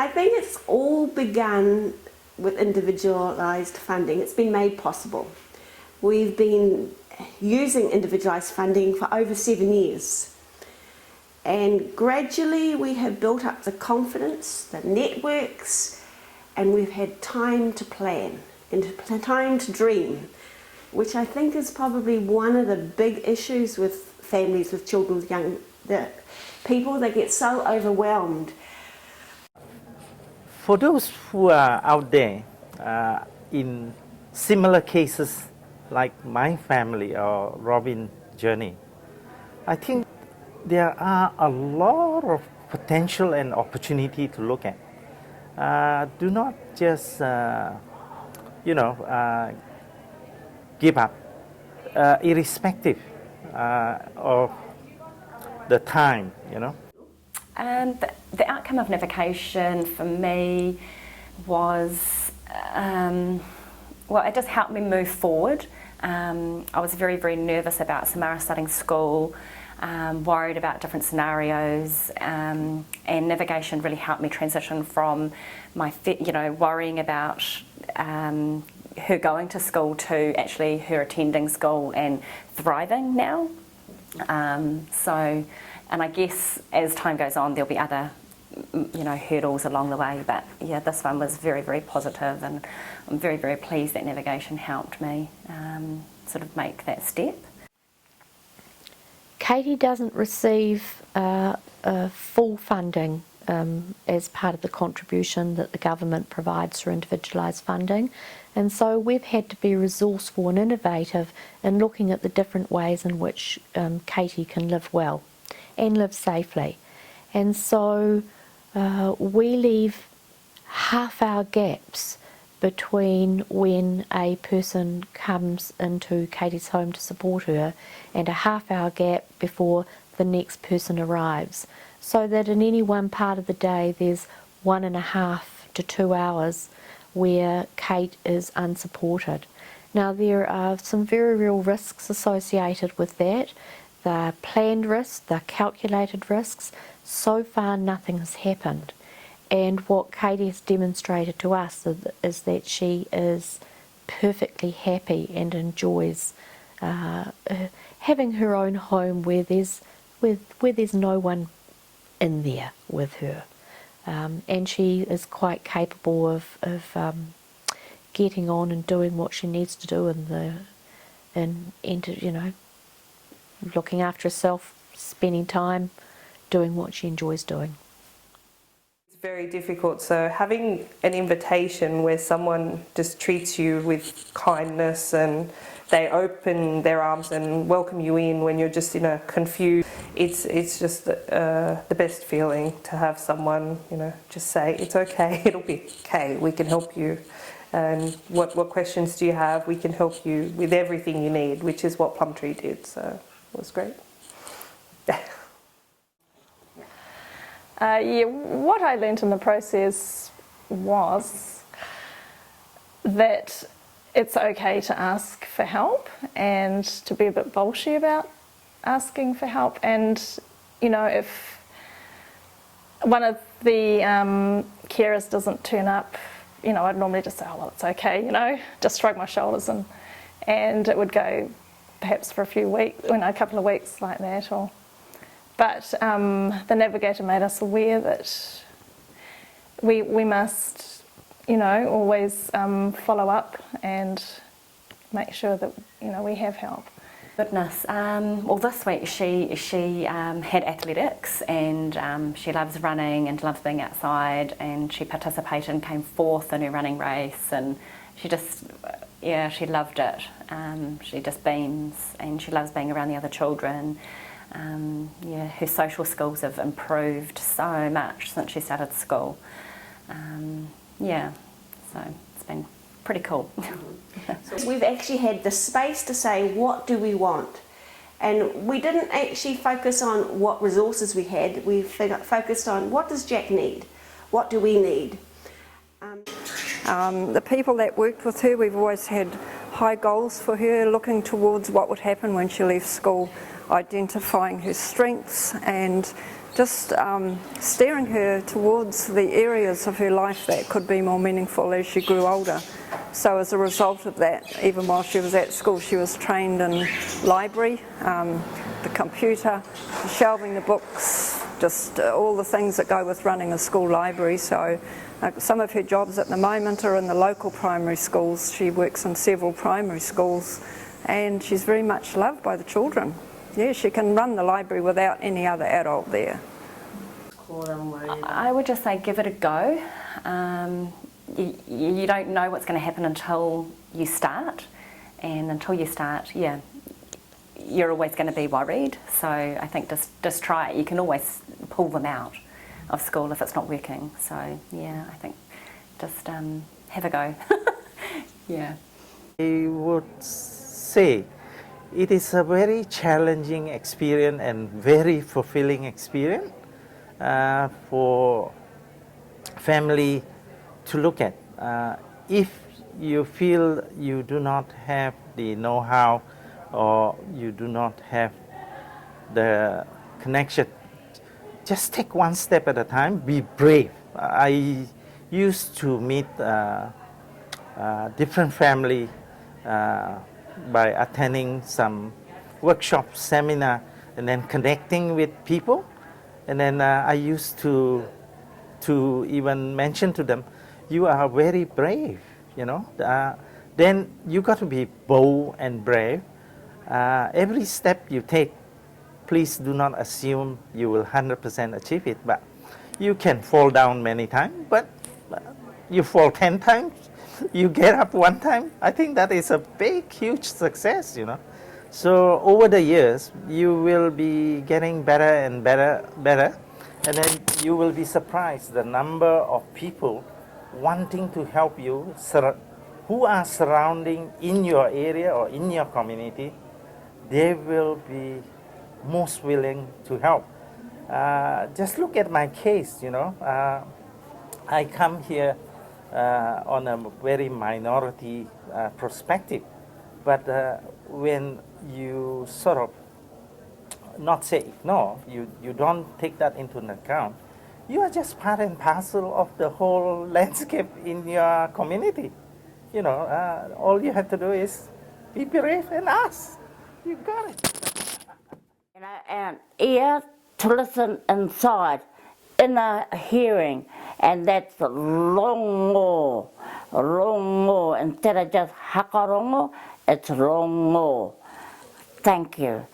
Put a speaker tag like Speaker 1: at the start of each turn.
Speaker 1: I think it's all begun with individualised funding. It's been made possible. We've been using individualised funding for over 7 years. And gradually we have built up the confidence, the networks, and we've had time to plan and time to dream, which I think is probably one of the big issues with families with children with young people. They get so overwhelmed.
Speaker 2: For those who are out there in similar cases like my family or Robin's journey, I think there are a lot of potential and opportunity to look at. Do not just, give up, irrespective of the time,
Speaker 3: The outcome of navigation for me was, well, it just helped me move forward. I was very, very nervous about Samara starting school, worried about different scenarios, and navigation really helped me transition from my, worrying about her going to school to actually her attending school and thriving now. And I guess as time goes on, there'll be other, hurdles along the way. But yeah, this one was very, very positive, and I'm very, very pleased that navigation helped me sort of make that step.
Speaker 4: Katie doesn't receive full funding as part of the contribution that the government provides for individualised funding, and so we've had to be resourceful and innovative in looking at the different ways in which Katie can live well and live safely. And so we leave half-hour gaps between when a person comes into Katie's home to support her and a half-hour gap before the next person arrives, so that in any one part of the day there's 1.5 to 2 hours where Kate is unsupported. Now, there are some very real risks associated with that. They're planned risks, they're calculated risks. So far nothing has happened. And what Katie has demonstrated to us is that she is perfectly happy and enjoys having her own home where there's no one in there with her. And she is quite capable of getting on and doing what she needs to do looking after herself, spending time doing what she enjoys doing.
Speaker 5: It's very difficult, so having an invitation where someone just treats you with kindness and they open their arms and welcome you in when you're just confused, it's just the best feeling to have someone just say, it's okay, it'll be okay, we can help you, and what questions do you have, we can help you with everything you need, which is what Plumtree did, so it was great.
Speaker 6: What I learnt in the process was that it's okay to ask for help and to be a bit bolshy about asking for help. And if one of the carers doesn't turn up, I'd normally just say, oh well, it's okay, just shrug my shoulders, and it would go perhaps for a few weeks, a couple of weeks like that. But the navigator made us aware that we must, always follow up and make sure that we have help.
Speaker 3: Goodness, well this week she had athletics, and she loves running and loves being outside, and she participated and came fourth in her running race, and she just, she loved it. She just beams, and she loves being around the other children. Her social skills have improved so much since she started school. So it's been pretty cool.
Speaker 1: So we've actually had the space to say, what do we want? And we didn't actually focus on what resources we had, we focused on what does Jack need? What do we need?
Speaker 7: The people that worked with her, we've always had high goals for her, looking towards what would happen when she left school, identifying her strengths and just steering her towards the areas of her life that could be more meaningful as she grew older. So as a result of that, even while she was at school, she was trained in library, the computer, shelving the books, just all the things that go with running a school library. So some of her jobs at the moment are in the local primary schools. She works in several primary schools and she's very much loved by the children. Yeah, she can run the library without any other adult there.
Speaker 3: I would just say give it a go. You don't know what's going to happen until you start, and until you start, yeah, you're always going to be worried. So I think just try it. You can always pull them out of school if it's not working. So yeah, I think just have a go. Yeah.
Speaker 2: I would say it is a very challenging experience and very fulfilling experience for family to look at. If you feel you do not have the know-how or you do not have the connection, just take one step at a time, be brave. I used to meet different family by attending some workshop, seminar, and then connecting with people. And then I used to even mention to them, you are very brave, you know. Then you got to be bold and brave. Every step you take, please do not assume you will 100% achieve it, but you can fall down many times, but you fall 10 times, you get up one time. I think that is a big, huge success, you know. So over the years, you will be getting better and better, and then you will be surprised the number of people wanting to help you, who are surrounding in your area or in your community. They will be most willing to help. Just look at my case, you know. I come here on a very minority perspective, but when you sort of not say ignore, you don't take that into account, you are just part and parcel of the whole landscape in your community. You know, all you have to do is be brave and ask. You got it.
Speaker 8: An ear to listen inside, inner hearing, and that's rongo. Rongo. Instead of just hakarongo, it's rongo. Thank you.